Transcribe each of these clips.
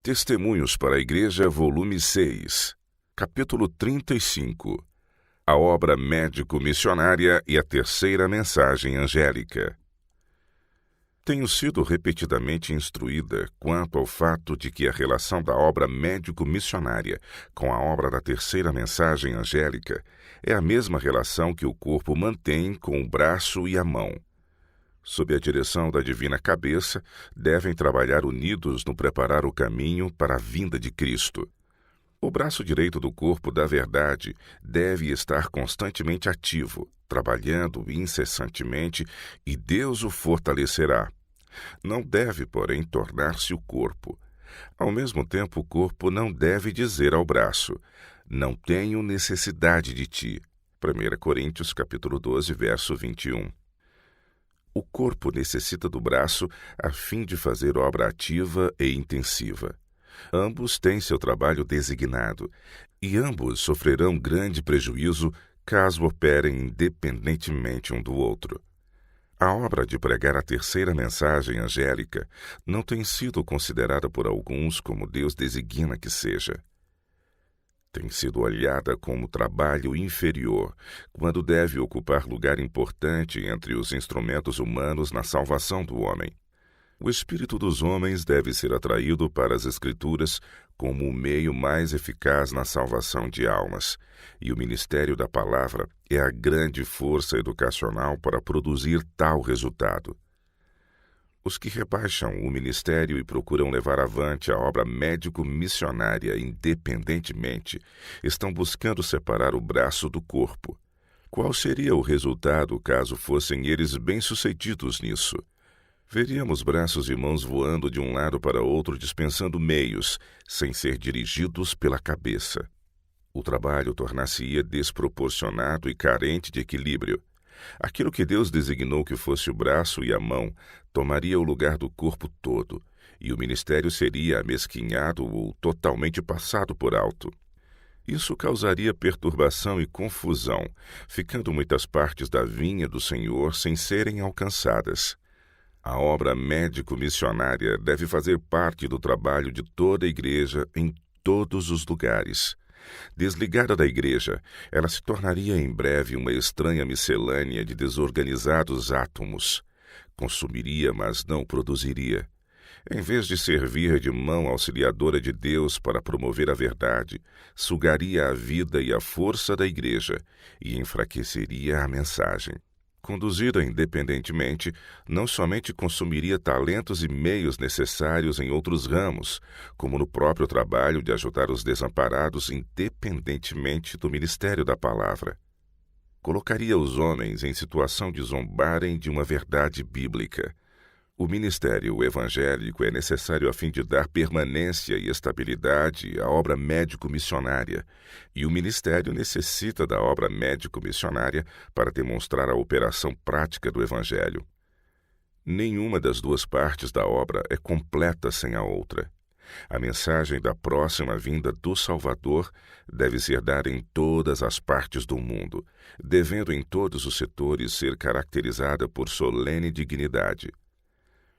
Testemunhos para a Igreja, volume 6, capítulo 35. A obra médico-missionária e a terceira mensagem angélica. Tenho sido repetidamente instruída quanto ao fato de que a relação da obra médico-missionária com a obra da terceira mensagem angélica é a mesma relação que o corpo mantém com o braço e a mão. Sob a direção da divina cabeça, devem trabalhar unidos no preparar o caminho para a vinda de Cristo. O braço direito do corpo da verdade deve estar constantemente ativo, trabalhando incessantemente, e Deus o fortalecerá. Não deve, porém, tornar-se o corpo. Ao mesmo tempo, o corpo não deve dizer ao braço: "Não tenho necessidade de ti." 1 Coríntios capítulo 12, verso 21. O corpo necessita do braço a fim de fazer obra ativa e intensiva. Ambos têm seu trabalho designado, e ambos sofrerão grande prejuízo caso operem independentemente um do outro. A obra de pregar a terceira mensagem angélica não tem sido considerada por alguns como Deus designa que seja. Tem sido olhada como trabalho inferior, quando deve ocupar lugar importante entre os instrumentos humanos na salvação do homem. O espírito dos homens deve ser atraído para as Escrituras como o meio mais eficaz na salvação de almas, e o ministério da palavra é a grande força educacional para produzir tal resultado. Os que rebaixam o ministério e procuram levar avante a obra médico-missionária independentemente estão buscando separar o braço do corpo. Qual seria o resultado caso fossem eles bem-sucedidos nisso? Veríamos braços e mãos voando de um lado para outro dispensando meios, sem ser dirigidos pela cabeça. O trabalho tornar-se-ia desproporcionado e carente de equilíbrio. Aquilo que Deus designou que fosse o braço e a mão tomaria o lugar do corpo todo, e o ministério seria amesquinhado ou totalmente passado por alto. Isso causaria perturbação e confusão, ficando muitas partes da vinha do Senhor sem serem alcançadas. A obra médico-missionária deve fazer parte do trabalho de toda a Igreja em todos os lugares. Desligada da Igreja, ela se tornaria em breve uma estranha miscelânea de desorganizados átomos. Consumiria, mas não produziria. Em vez de servir de mão auxiliadora de Deus para promover a verdade, sugaria a vida e a força da Igreja e enfraqueceria a mensagem. Conduzida independentemente, não somente consumiria talentos e meios necessários em outros ramos, como no próprio trabalho de ajudar os desamparados independentemente do ministério da palavra. Colocaria os homens em situação de zombarem de uma verdade bíblica. O ministério evangélico é necessário a fim de dar permanência e estabilidade à obra médico-missionária, e o ministério necessita da obra médico-missionária para demonstrar a operação prática do evangelho. Nenhuma das duas partes da obra é completa sem a outra. A mensagem da próxima vinda do Salvador deve ser dada em todas as partes do mundo, devendo em todos os setores ser caracterizada por solene dignidade.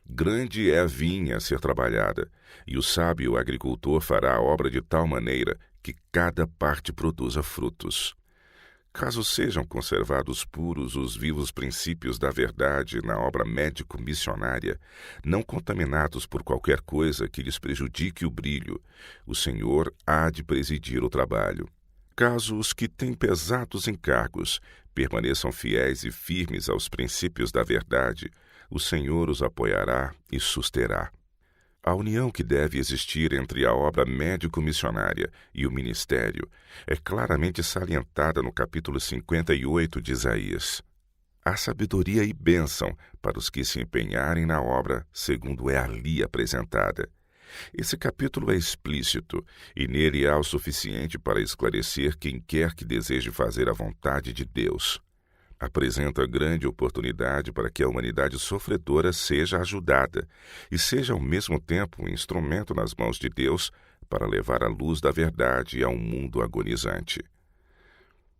Grande é a vinha a ser trabalhada, e o sábio agricultor fará a obra de tal maneira que cada parte produza frutos. Caso sejam conservados puros os vivos princípios da verdade na obra médico-missionária, não contaminados por qualquer coisa que lhes prejudique o brilho, o Senhor há de presidir o trabalho. Caso os que têm pesados encargos permaneçam fiéis e firmes aos princípios da verdade, o Senhor os apoiará e susterá. A união que deve existir entre a obra médico-missionária e o ministério é claramente salientada no capítulo 58 de Isaías. Há sabedoria e bênção para os que se empenharem na obra, segundo é ali apresentada. Esse capítulo é explícito, e nele há o suficiente para esclarecer quem quer que deseje fazer a vontade de Deus. Apresenta grande oportunidade para que a humanidade sofredora seja ajudada e seja ao mesmo tempo um instrumento nas mãos de Deus para levar a luz da verdade a um mundo agonizante.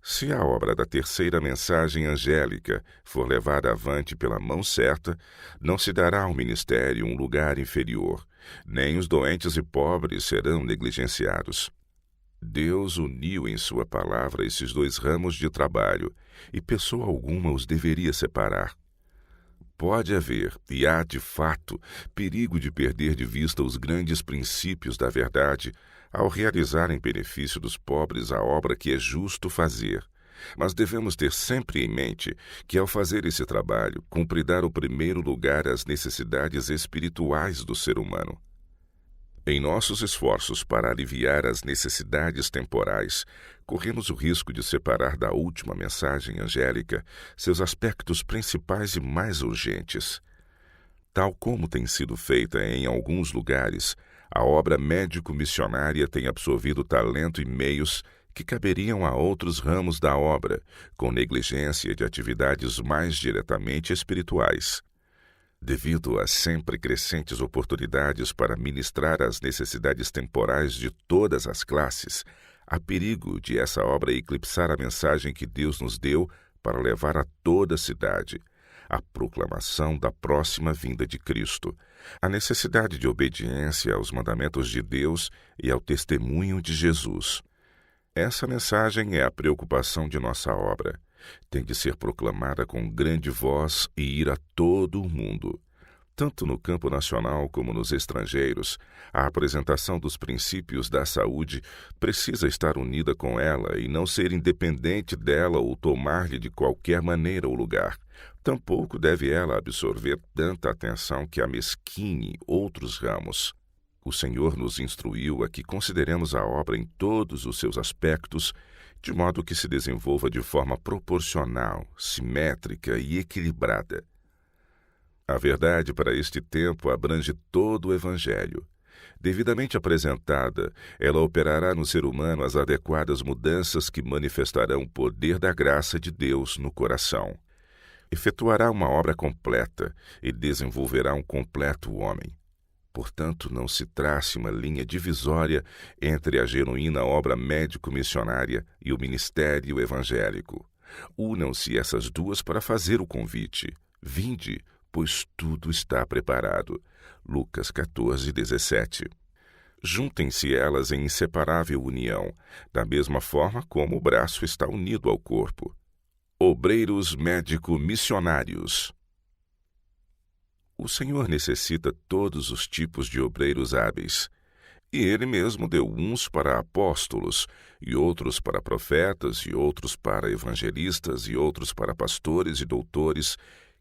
Se a obra da terceira mensagem angélica for levada avante pela mão certa, não se dará ao ministério um lugar inferior, Nem os doentes e pobres serão negligenciados. Deus uniu em sua palavra esses dois ramos de trabalho, e pessoa alguma os deveria separar. Pode haver, e há de fato, perigo de perder de vista os grandes princípios da verdade ao realizar em benefício dos pobres a obra que é justo fazer. Mas devemos ter sempre em mente que, ao fazer esse trabalho, cumprirá o primeiro lugar as necessidades espirituais do ser humano. Em nossos esforços para aliviar as necessidades temporais, corremos o risco de separar da última mensagem angélica seus aspectos principais e mais urgentes. Tal como tem sido feita em alguns lugares, a obra médico-missionária tem absorvido talento e meios que caberiam a outros ramos da obra, com negligência de atividades mais diretamente espirituais. Devido às sempre crescentes oportunidades para ministrar às necessidades temporais de todas as classes, há perigo de essa obra eclipsar a mensagem que Deus nos deu para levar a toda a cidade, a proclamação da próxima vinda de Cristo, a necessidade de obediência aos mandamentos de Deus e ao testemunho de Jesus. Essa mensagem é a preocupação de nossa obra. Tem de ser proclamada com grande voz e ir a todo o mundo. Tanto no campo nacional como nos estrangeiros, a apresentação dos princípios da saúde precisa estar unida com ela e não ser independente dela ou tomar-lhe de qualquer maneira o lugar. Tampouco deve ela absorver tanta atenção que amesquinhe outros ramos. O Senhor nos instruiu a que consideremos a obra em todos os seus aspectos, de modo que se desenvolva de forma proporcional, simétrica e equilibrada. A verdade para este tempo abrange todo o Evangelho. Devidamente apresentada, ela operará no ser humano as adequadas mudanças que manifestarão o poder da graça de Deus no coração. Efetuará uma obra completa e desenvolverá um completo homem. Portanto, não se trace uma linha divisória entre a genuína obra médico-missionária e o ministério evangélico. Unam-se essas duas para fazer o convite. Vinde, pois tudo está preparado. Lucas 14:17. Juntem-se elas em inseparável união, da mesma forma como o braço está unido ao corpo. Obreiros médico-missionários. O Senhor necessita todos os tipos de obreiros hábeis. E Ele mesmo deu uns para apóstolos, e outros para profetas, e outros para evangelistas, e outros para pastores e doutores,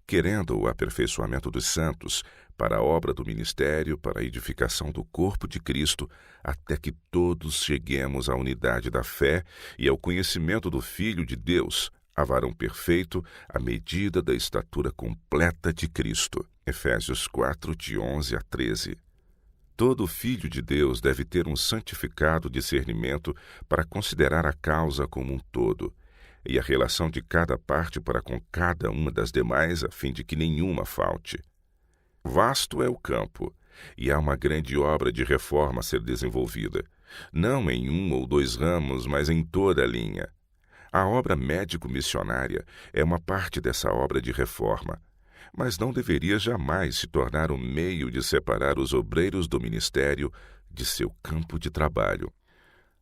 querendo o aperfeiçoamento dos santos, para a obra do ministério, para a edificação do corpo de Cristo, até que todos cheguemos à unidade da fé e ao conhecimento do Filho de Deus, a varão perfeito, à medida da estatura completa de Cristo. Efésios 4, de 11 a 13. Todo filho de Deus deve ter um santificado discernimento para considerar a causa como um todo, e a relação de cada parte para com cada uma das demais, a fim de que nenhuma falte. Vasto é o campo, e há uma grande obra de reforma a ser desenvolvida, não em um ou dois ramos, mas em toda a linha. A obra médico-missionária é uma parte dessa obra de reforma, mas não deveria jamais se tornar um meio de separar os obreiros do ministério de seu campo de trabalho.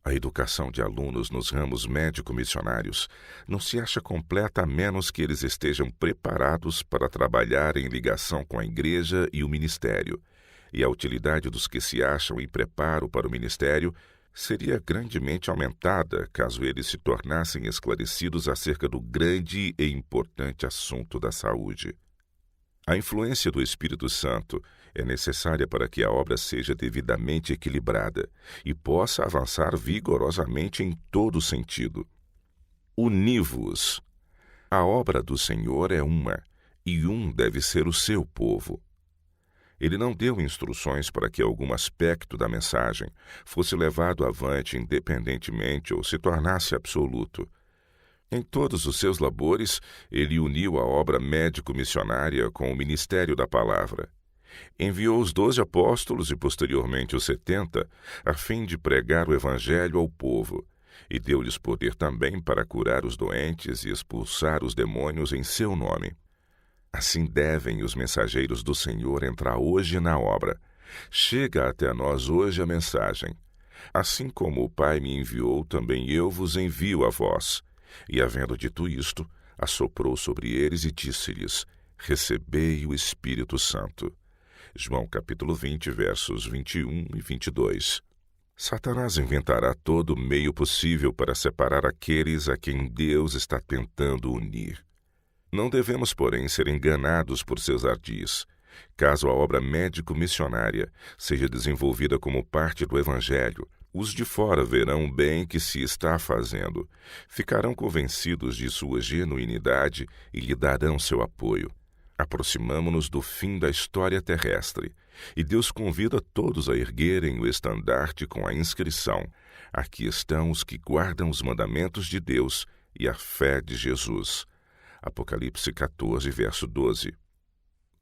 A educação de alunos nos ramos médico-missionários não se acha completa a menos que eles estejam preparados para trabalhar em ligação com a igreja e o ministério, e a utilidade dos que se acham em preparo para o ministério seria grandemente aumentada caso eles se tornassem esclarecidos acerca do grande e importante assunto da saúde. A influência do Espírito Santo é necessária para que a obra seja devidamente equilibrada e possa avançar vigorosamente em todo sentido. Uni-vos. A obra do Senhor é uma, e um deve ser o seu povo. Ele não deu instruções para que algum aspecto da mensagem fosse levado avante independentemente ou se tornasse absoluto. Em todos os seus labores, ele uniu a obra médico-missionária com o ministério da palavra. Enviou os 12 apóstolos e posteriormente os 70, a fim de pregar o evangelho ao povo, e deu-lhes poder também para curar os doentes e expulsar os demônios em seu nome. Assim devem os mensageiros do Senhor entrar hoje na obra, Chega até nós hoje a mensagem. Assim como o Pai me enviou, também eu vos envio a vós. E, havendo dito isto, assoprou sobre eles e disse-lhes: Recebei o Espírito Santo. João capítulo 20, versos 21 e 22. Satanás inventará todo meio possível para separar aqueles a quem Deus está tentando unir. Não devemos, porém, ser enganados por seus ardis. Caso a obra médico-missionária seja desenvolvida como parte do Evangelho, os de fora verão o bem que se está fazendo, ficarão convencidos de sua genuinidade e lhe darão seu apoio. Aproximamo-nos do fim da história terrestre, e Deus convida todos a erguerem o estandarte com a inscrição: Aqui estão os que guardam os mandamentos de Deus e a fé de Jesus. Apocalipse 14, verso 12.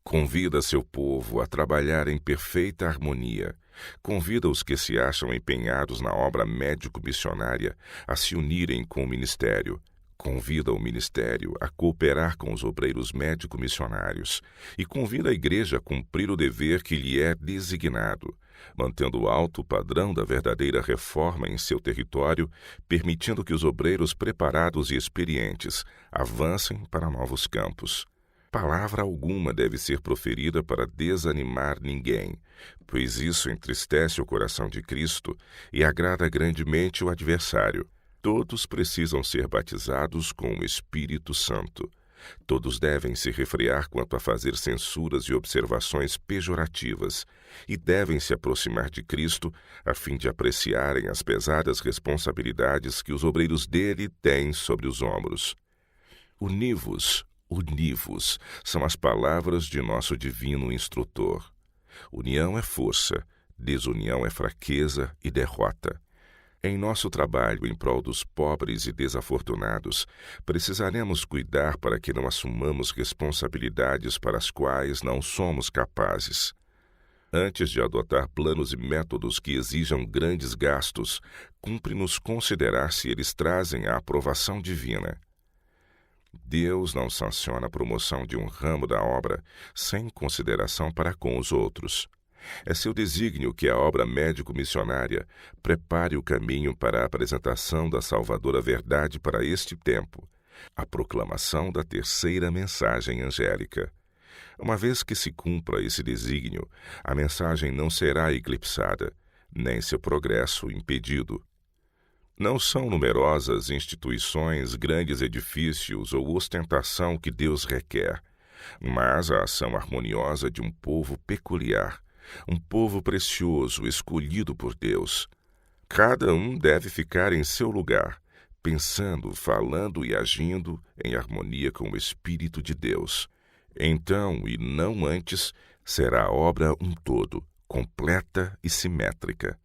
Convida seu povo a trabalhar em perfeita harmonia. Convida os que se acham empenhados na obra médico-missionária a se unirem com o ministério. Convida o ministério a cooperar com os obreiros médico-missionários e convida a igreja a cumprir o dever que lhe é designado, mantendo alto o padrão da verdadeira reforma em seu território, permitindo que os obreiros preparados e experientes avancem para novos campos. Palavra alguma deve ser proferida para desanimar ninguém, pois isso entristece o coração de Cristo e agrada grandemente o adversário. Todos precisam ser batizados com o Espírito Santo. Todos devem se refrear quanto a fazer censuras e observações pejorativas, e devem se aproximar de Cristo a fim de apreciarem as pesadas responsabilidades que os obreiros dele têm sobre os ombros. Univos, univos, são as palavras de nosso divino instrutor. União é força, desunião é fraqueza e derrota. Em nosso trabalho em prol dos pobres e desafortunados, precisaremos cuidar para que não assumamos responsabilidades para as quais não somos capazes. Antes de adotar planos e métodos que exijam grandes gastos, cumpre-nos considerar se eles trazem a aprovação divina. Deus não sanciona a promoção de um ramo da obra sem consideração para com os outros. É seu desígnio que a obra médico-missionária prepare o caminho para a apresentação da salvadora verdade para este tempo, a proclamação da terceira mensagem angélica. Uma vez que se cumpra esse desígnio, a mensagem não será eclipsada, nem seu progresso impedido. Não são numerosas instituições, grandes edifícios ou ostentação que Deus requer, mas a ação harmoniosa de um povo peculiar, um povo precioso, escolhido por Deus. Cada um deve ficar em seu lugar, pensando, falando e agindo em harmonia com o Espírito de Deus. Então, e não antes, será a obra um todo, completa e simétrica.